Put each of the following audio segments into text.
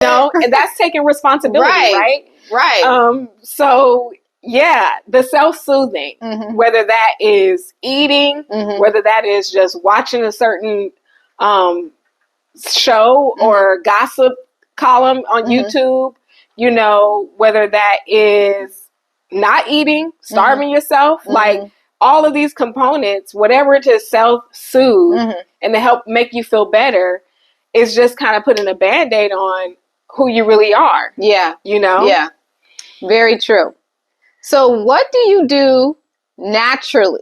And that's taking responsibility, right? Right. So yeah, the self-soothing, whether that is eating, whether that is just watching a certain show or gossip column on YouTube, whether that is not eating, starving yourself, like all of these components, whatever to self-soothe and to help make you feel better, is just kind of putting a Band-Aid on who you really are. Yeah. Yeah. Very true. So what do you do naturally?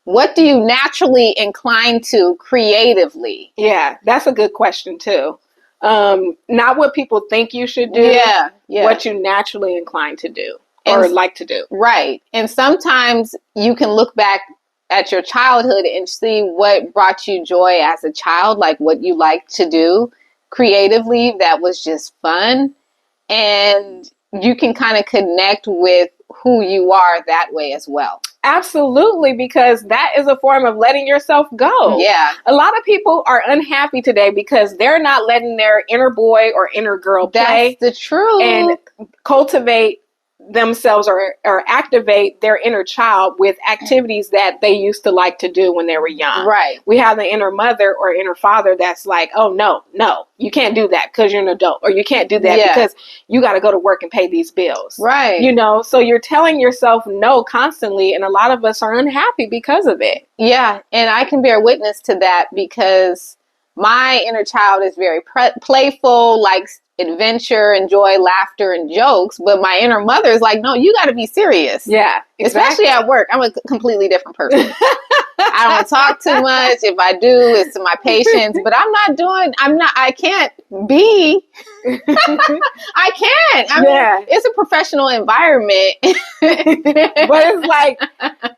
What do you naturally incline to creatively? Yeah, that's a good question too. Not what people think you should do. What you naturally incline to do or like to do. Right. And sometimes you can look back at your childhood and see what brought you joy as a child, like what you liked to do creatively that was just fun. And you can kind of connect with who you are that way as well. Absolutely, because that is a form of letting yourself go. Yeah. A lot of people are unhappy today because they're not letting their inner boy or inner girl play. That's the truth. And cultivate themselves or activate their inner child with activities that they used to like to do when they were young. Right. We have the inner mother or inner father that's like, oh, no, you can't do that because you're an adult, or you can't do that because you got to go to work and pay these bills. Right. So you're telling yourself no constantly, and a lot of us are unhappy because of it. Yeah, and I can bear witness to that because my inner child is very playful, likes adventure, enjoy laughter and jokes, but my inner mother is like, no, you got to be serious. Yeah, exactly. Especially at work. I'm a completely different person. I don't talk too much. If I do, it's to my patients, but I can't be. I can't. It's a professional environment. But it's like,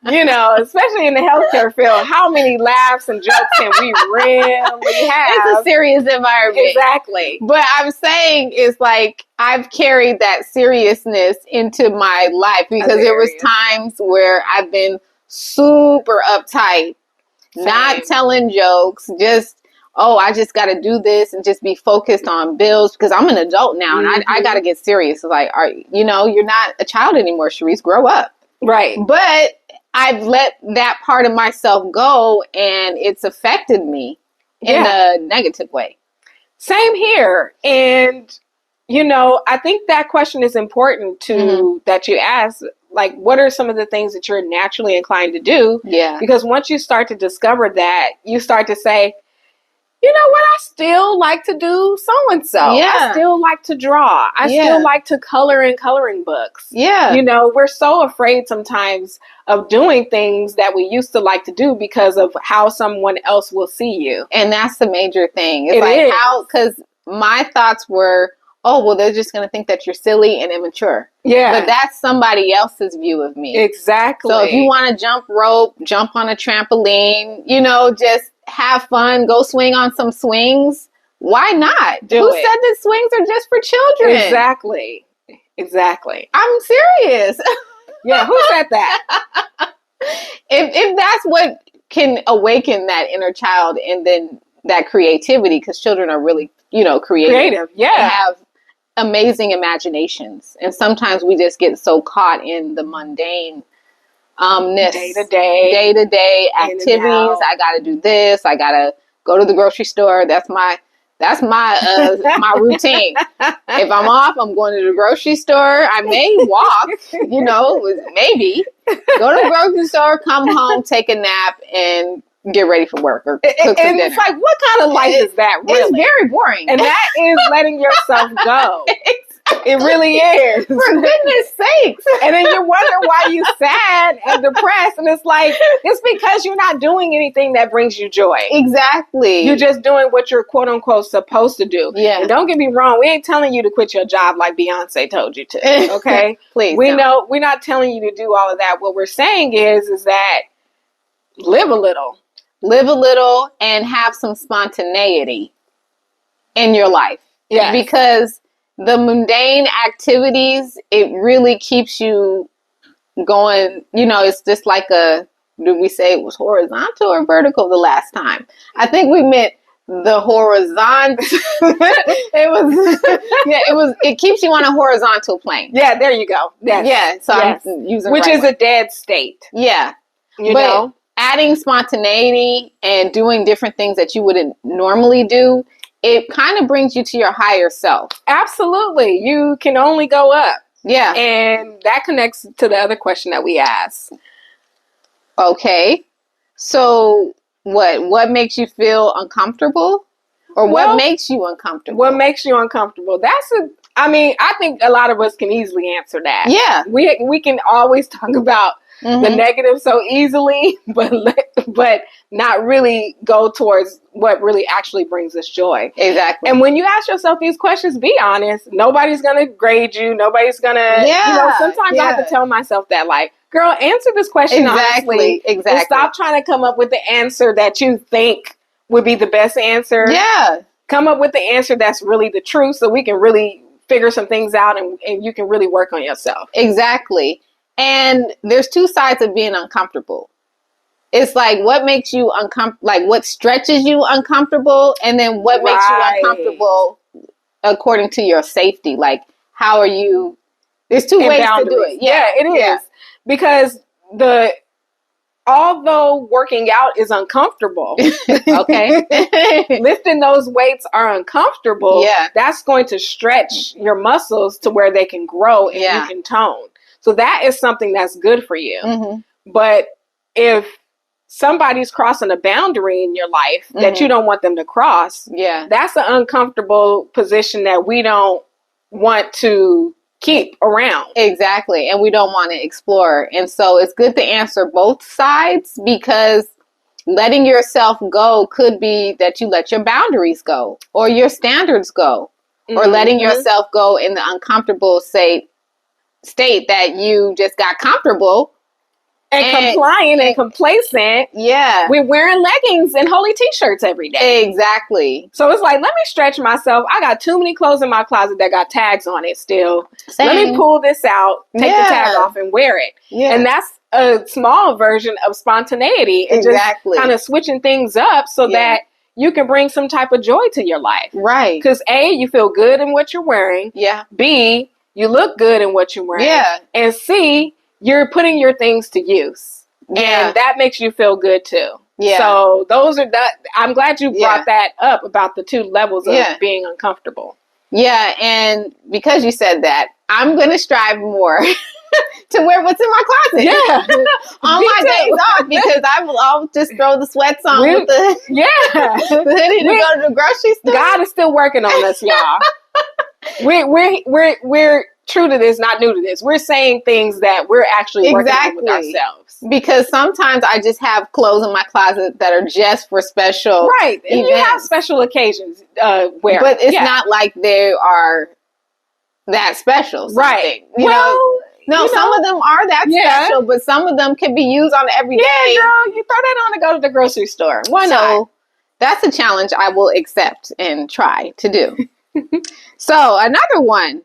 especially in the healthcare field, how many laughs and jokes can we really have? It's a serious environment. Exactly. But I'm saying it's like I've carried that seriousness into my life because there was times where I've been super uptight, not telling jokes, just, I just got to do this and just be focused on bills because I'm an adult now and I got to get serious. It's like, you're not a child anymore, Sharice, grow up. Right. But I've let that part of myself go and it's affected me in a negative way. Same here. And, I think that question is important that you ask. Like, what are some of the things that you're naturally inclined to do? Yeah. Because once you start to discover that, you start to say, you know what, I still like to do so-and-so. Yeah. I still like to draw. I still like to color in coloring books. Yeah. We're so afraid sometimes of doing things that we used to like to do because of how someone else will see you. And that's the major thing. It's because my thoughts were, they're just going to think that you're silly and immature. Yeah. But that's somebody else's view of me. Exactly. So if you want to jump rope, jump on a trampoline, just have fun, go swing on some swings, why not? Who said that swings are just for children? Exactly. I'm serious. Yeah, who said that? If that's what can awaken that inner child and then that creativity, because children are really, creative. Yeah. They have amazing imaginations. And sometimes we just get so caught in the mundane day-to-day activities. I got to do this. I got to go to the grocery store. That's my my routine. If I'm off, I'm going to the grocery store. I may walk, maybe go to the grocery store, come home, take a nap, and get ready for work or cook some dinner. It's like, what kind of life is that, really? It's very boring. And that is letting yourself go. It really is. For goodness sakes. And then you wonder why you're sad and depressed. And it's like, it's because you're not doing anything that brings you joy. Exactly. You're just doing what you're quote unquote supposed to do. Yeah. And don't get me wrong, we ain't telling you to quit your job like Beyonce told you to. Okay? Please. We're not telling you to do all of that. What we're saying is that live a little. Live a little and have some spontaneity in your life. Yeah. Because the mundane activities, it really keeps you going. It's just like did we say it was horizontal or vertical the last time? I think we meant the horizontal. It keeps you on a horizontal plane. Yeah, there you go. Yes. Yeah, so yes. I'm using which is a dead state. Yeah. You know? Adding spontaneity and doing different things that you wouldn't normally do, it kind of brings you to your higher self. Absolutely. You can only go up. Yeah. And that connects to the other question that we asked. Okay. So what makes you feel uncomfortable? Or what makes you uncomfortable? What makes you uncomfortable? I think a lot of us can easily answer that. Yeah. We can always talk about the negative so easily, but not really go towards what really actually brings us joy. Exactly. And when you ask yourself these questions, be honest. Nobody's going to grade you. Nobody's going to, sometimes I have to tell myself that, like, girl, answer this question honestly. Exactly. And stop trying to come up with the answer that you think would be the best answer. Yeah. Come up with the answer that's really the truth so we can really figure some things out and you can really work on yourself. Exactly. And there's two sides of being uncomfortable. It's like what makes you uncomfortable, like what stretches you uncomfortable, and then what makes you uncomfortable according to your safety. Like, how are you? There's two ways to do it. Yeah, it is. Yeah. Because although working out is uncomfortable, okay, lifting those weights are uncomfortable. Yeah, that's going to stretch your muscles to where they can grow and you can tone. So that is something that's good for you. But if somebody's crossing a boundary in your life that you don't want them to cross, that's an uncomfortable position that we don't want to keep around. Exactly. And we don't want to explore. And so it's good to answer both sides, because letting yourself go could be that you let your boundaries go or your standards go, or letting yourself go in the uncomfortable state that you just got comfortable and compliant and complacent. Yeah. We're wearing leggings and holy t-shirts every day. Exactly. So it's like, let me stretch myself. I got too many clothes in my closet that got tags on it still. Same. Let me pull this out, take the tag off and wear it. Yeah. And that's a small version of spontaneity. And just kind of switching things up so that you can bring some type of joy to your life. Right. Because A, you feel good in what you're wearing. Yeah. B, you look good in what you're wearing. Yeah. And C, you're putting your things to use. Yeah. And that makes you feel good too. Yeah. So those are I'm glad you brought that up about the two levels of being uncomfortable. Yeah. And because you said that, I'm going to strive more to wear what's in my closet. Yeah. On my days off, because I'll just throw the sweats on with the hoodie to go to the grocery store. God is still working on us, y'all. We're true to this, not new to this. We're saying things that we're actually working on with ourselves. Because sometimes I just have clothes in my closet that are just for special events. And you have special occasions where. But it's not like they are that special. Right. You know, some of them are that special, but some of them can be used on every day. Yeah, girl, you throw that on to go to the grocery store. Why not? That's a challenge I will accept and try to do. So another one.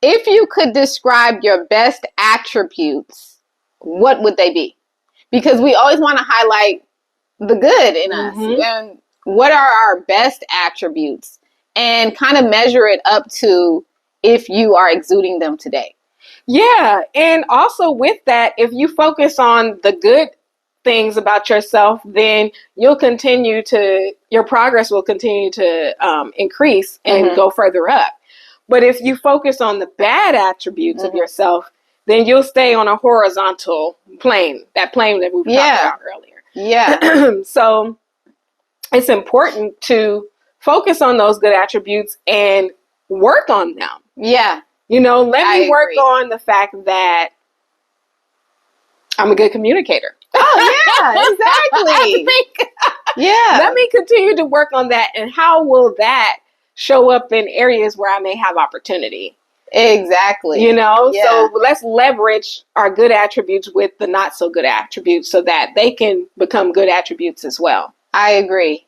If you could describe your best attributes, what would they be? Because we always want to highlight the good in us. And what are our best attributes? And kind of measure it up to if you are exuding them today. Yeah. And also with that, if you focus on the good things about yourself, then your progress will continue to increase and go further up. But if you focus on the bad attributes of yourself, then you'll stay on a horizontal plane, that plane that we were talking about earlier. Yeah. So it's important to focus on those good attributes and work on them. Yeah. Let me work on the fact that I'm a good communicator. Oh, yeah, exactly. Let me continue to work on that. And how will that show up in areas where I may have opportunity? Exactly. So let's leverage our good attributes with the not so good attributes so that they can become good attributes as well. I agree.